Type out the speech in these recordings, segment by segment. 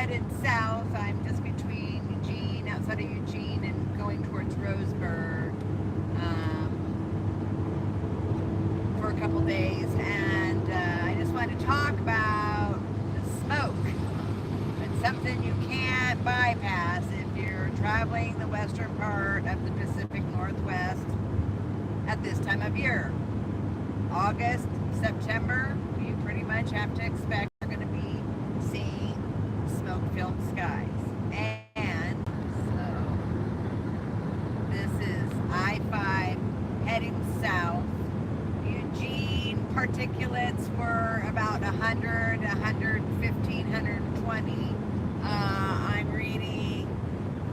headed south. I'm just between Eugene, outside of Eugene, and going towards Roseburg for a couple days. And I just want to talk about the smoke. It's something you can't bypass if you're traveling the western part of the Pacific Northwest at this time of year. August, September, you pretty much have to expect you're going to be seeing smoke-filled skies. And so this is I-5 heading south. Eugene particulates were about 100, 115, 120. I'm reading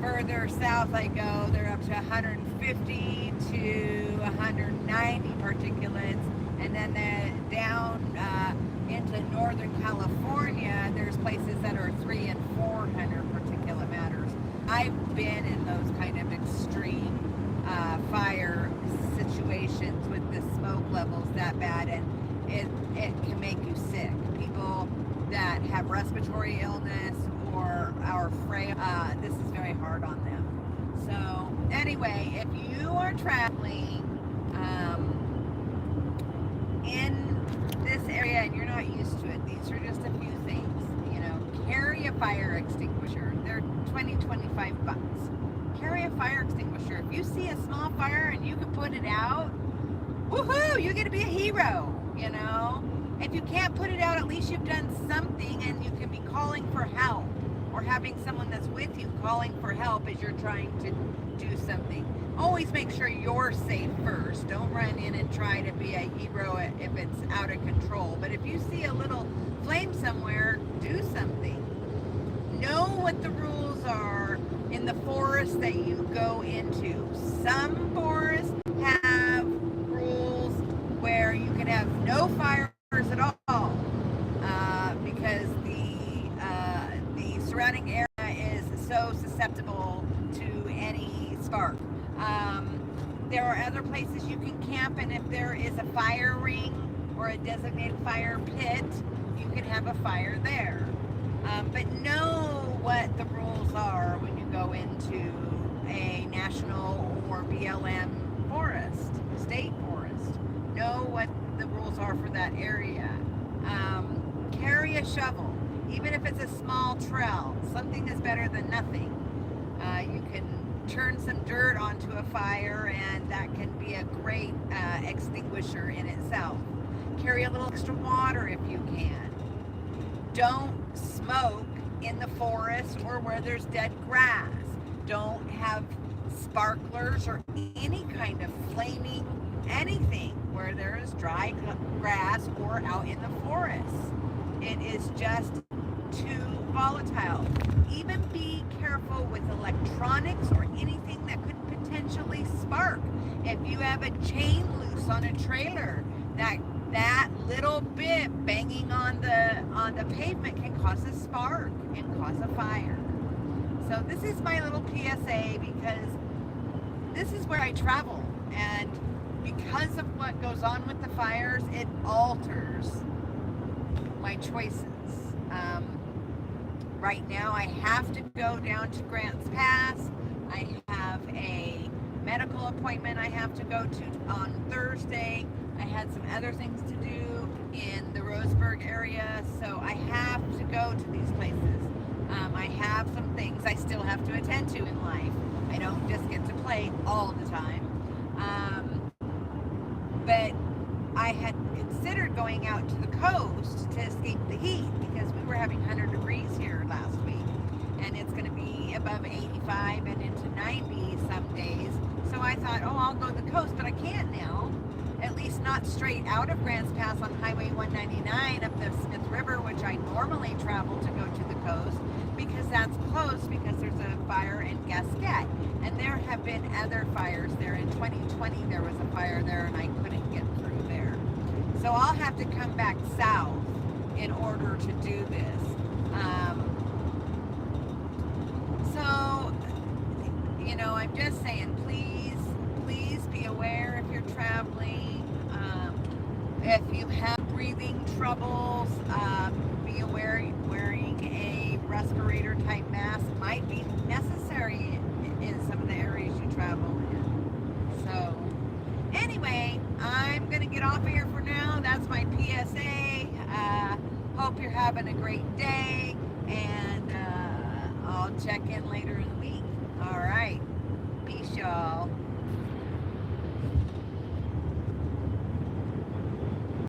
further south I go, they're up to 150 to 190 particulates. And then down into Northern California, there's places that are 300 and 400 particulate matters. I've been in those kind of extreme fire situations with the smoke levels that bad, and it can make you sick. People that have respiratory illness or are frail, this is very hard on them. So anyway, if you are traveling in this area and you're not used to it, these are just a few things. You know, carry a fire extinguisher. They're 20, 25 bucks. Carry a fire extinguisher. If you see a small fire and you can put it out, woohoo, you get to be a hero, you know. If you can't put it out, at least you've done something, and you can be calling for help, or having someone that's with you calling for help as you're trying to do something. Always make sure you're safe first. Don't run in and try to be a hero if it's out of control. But if you see a little flame somewhere, do something. Know what the rules are in the forest that you go into. Some forests have rules where you can have no fires at all because the surrounding area is so susceptible to any spark. There are other places you can camp, and if there is a fire ring or a designated fire pit, you can have a fire there. But know what the rules are when you go into a national or BLM forest, state forest. Know what the rules are for that area. Carry a shovel, even if it's a small trail. Something is better than nothing. You can turn some dirt onto a fire, and that can be a great extinguisher in itself. Carry a little extra water if you can. Don't smoke in the forest or where there's dead grass. Don't have sparklers or any kind of flaming anything where there is dry grass or out in the forest. It is just too volatile. Even be careful with electronics or anything that could potentially spark. If you have a chain loose on a trailer, that little bit banging on the pavement can cause a spark and cause a fire. So this is my little PSA, because this is where I travel, and because of what goes on with the fires, it alters my choices. Right now I have to go down to Grants Pass. I have a medical appointment I have to go to on Thursday. I had some other things to do in the Roseburg area, so I have to go to these places. I have some things I still have to attend to in life. I don't just get to play all the time. But I had considered going out to the coast to escape the heat, because we were having 100 degrees here last week, and it's going to be above 85 and into 90 some days. So I thought, oh, I'll go to the coast, but I can't now. At least not straight out of Grants Pass on Highway 199 up the Smith River, which I normally travel to go to the coast, because that's close, because there's a fire in Gasquet. And there have been other fires there. In 2020 there was a fire there, and I couldn't get through there. So I'll have to come back south in order to do this. So, you know, I'm just saying, please be aware if you're traveling. If you have breathing troubles, be aware wearing a respirator might be necessary in some of the areas you travel in. So, anyway, I'm going to get off of here for now. That's my PSA. Hope you're having a great day, and I'll check in later in the week.